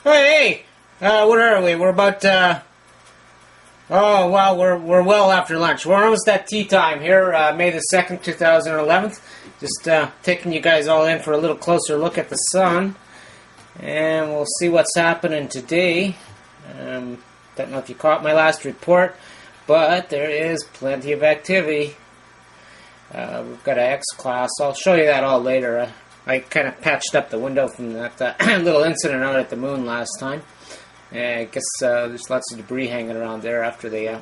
Hey, where are we? We're about, oh, well, we're well after lunch. We're almost at tea time here, May the 2nd, 2011. Just, taking you guys all in for a little closer look at the sun. And we'll see what's happening today. Don't know if you caught my last report, but there is plenty of activity. We've got an X-class. I'll show you that all later. I kind of patched up the window from that little incident out at the moon last time. I guess there's lots of debris hanging around there after they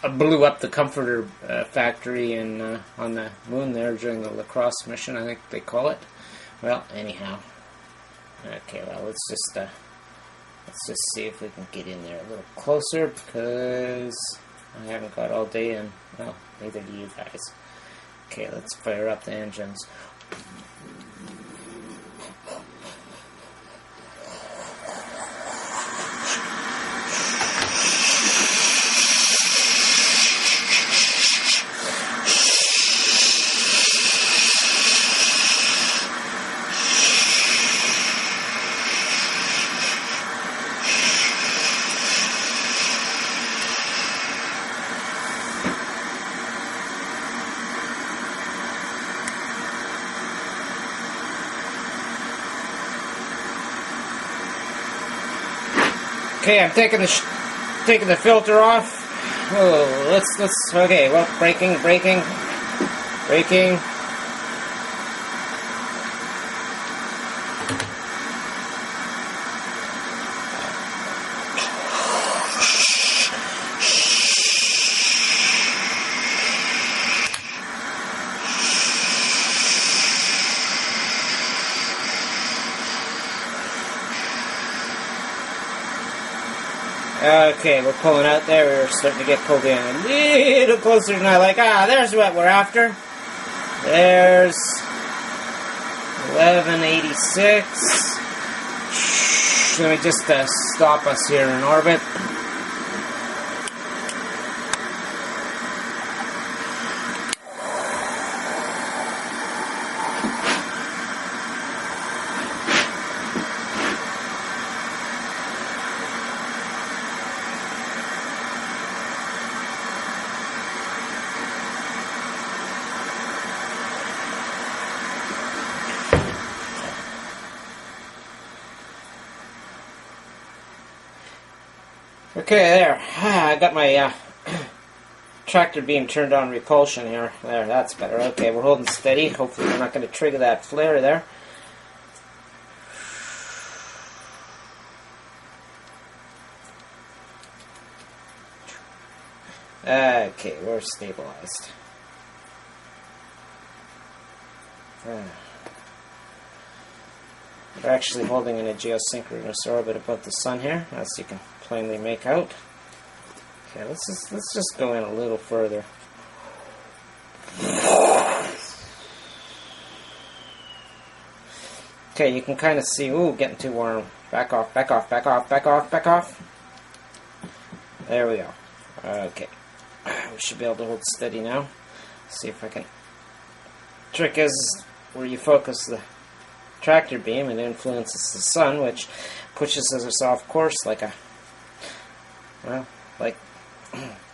blew up the comforter factory on the moon there during the lacrosse mission, I think they call it. Well, anyhow. Okay, well, let's just see if we can get in there a little closer, because I haven't got all day, and, well, neither do you guys. Okay, let's fire up the engines. Okay, I'm taking the filter off. Oh, let's. Okay, well, braking. Okay, we're pulling out there. We're starting to get pulled in a little closer than I like. There's what we're after. There's 1186. Let me just stop us here in orbit. Okay, there. I got my tractor beam turned on repulsion here. There, that's better. Okay, we're holding steady. Hopefully we're not going to trigger that flare there. Okay, we're stabilized. We're actually holding in a geosynchronous orbit above the sun here, as you can plainly make out. Okay, let's just go in a little further. Okay, you can kind of see, ooh, getting too warm. Back off. There we go. Okay, we should be able to hold steady now. See if I can. Trick is where you focus the tractor beam, and influences the sun, which pushes us off course like a, well,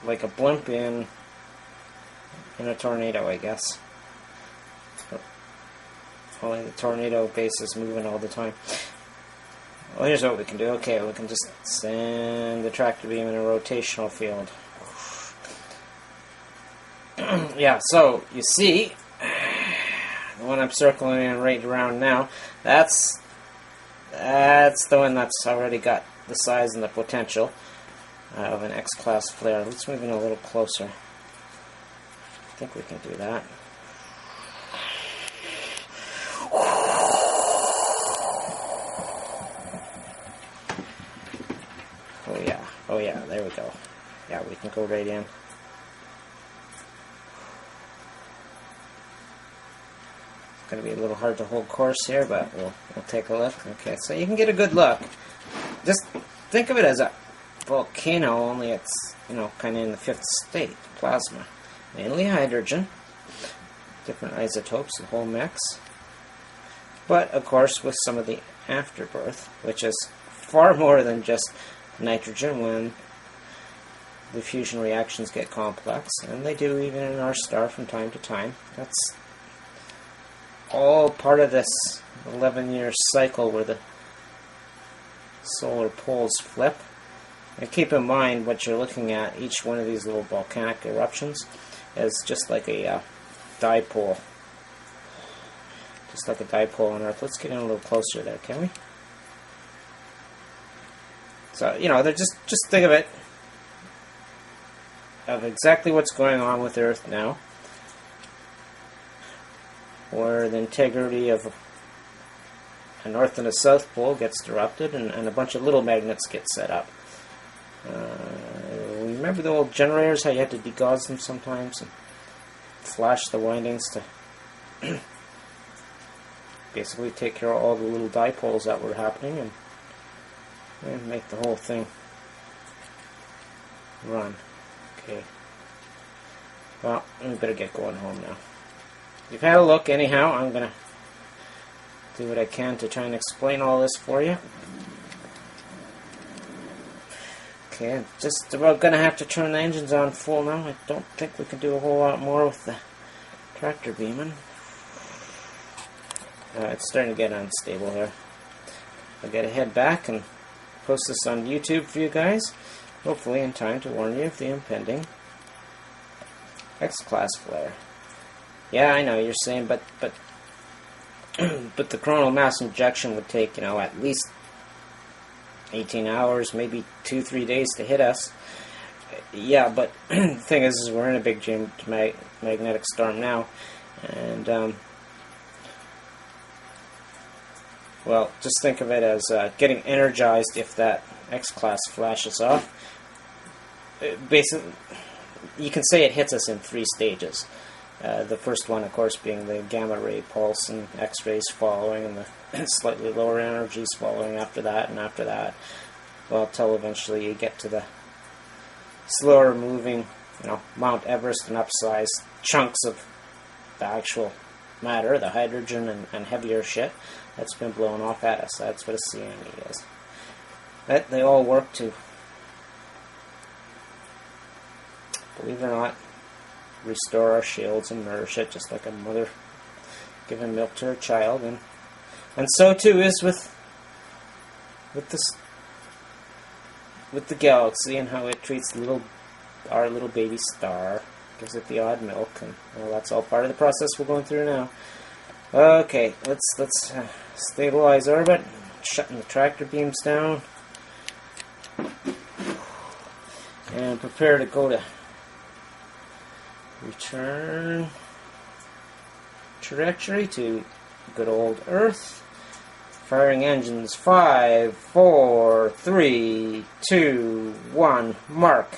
like a blimp in a tornado, I guess. But only the tornado base is moving all the time. Well, here's what we can do. Okay, we can just send the tractor beam in a rotational field. Yeah, so you see, the one I'm circling in right around now, that's the one that's already got the size and the potential of an X-class flare. Let's move in a little closer. I think we can do that. Oh yeah, there we go. Yeah, we can go right in. Going to be a little hard to hold course here, but we'll take a look. Okay, so you can get a good look. Just think of it as a volcano, only it's, kind of in the fifth state, plasma. Mainly hydrogen, different isotopes, the whole mix. But, of course, with some of the afterbirth, which is far more than just nitrogen when the fusion reactions get complex, and they do even in our star from time to time. That's all part of this 11-year cycle where the solar poles flip. And keep in mind what you're looking at, each one of these little volcanic eruptions is just like a dipole. Just like a dipole on Earth. Let's get in a little closer there, can we? So, you know, they're just think of it, of exactly what's going on with Earth now, where the integrity of a north and a south pole gets disrupted, and a bunch of little magnets get set up. Remember the old generators, how you had to degauss them sometimes and flash the windings to basically take care of all the little dipoles that were happening and make the whole thing run. Okay. Well, we better get going home now. You've had a look anyhow. I'm going to do what I can to try and explain all this for you. Okay, I'm just about going to have to turn the engines on full now. I don't think we can do a whole lot more with the tractor beaming. It's starting to get unstable here. I've got to head back and post this on YouTube for you guys, hopefully in time to warn you of the impending X-class flare. Yeah, I know you're saying, but but the coronal mass injection would take, you know, at least 18 hours, maybe 2-3 days to hit us. Yeah, but the thing is we're in a big magnetic storm now, and well, just think of it as getting energized if that X-class flashes off. Basically, you can say it hits us in 3 stages. The first one, of course, being the gamma ray pulse and X-rays following, and the slightly lower energies following after that, and after that, well, till eventually you get to the slower moving, you know, Mount Everest and upsized chunks of the actual matter, the hydrogen and heavier shit that's been blown off at us. That's what a CME is. That they all work to, believe it or not, restore our shields and nourish it, just like a mother giving milk to her child, and so too is with the galaxy and how it treats our little baby star, gives it the odd milk, and well, that's all part of the process we're going through now. Okay, let's stabilize orbit, shutting the tractor beams down, and prepare to go to return trajectory to good old Earth. Firing engines 5, 4, 3, 2, 1, mark.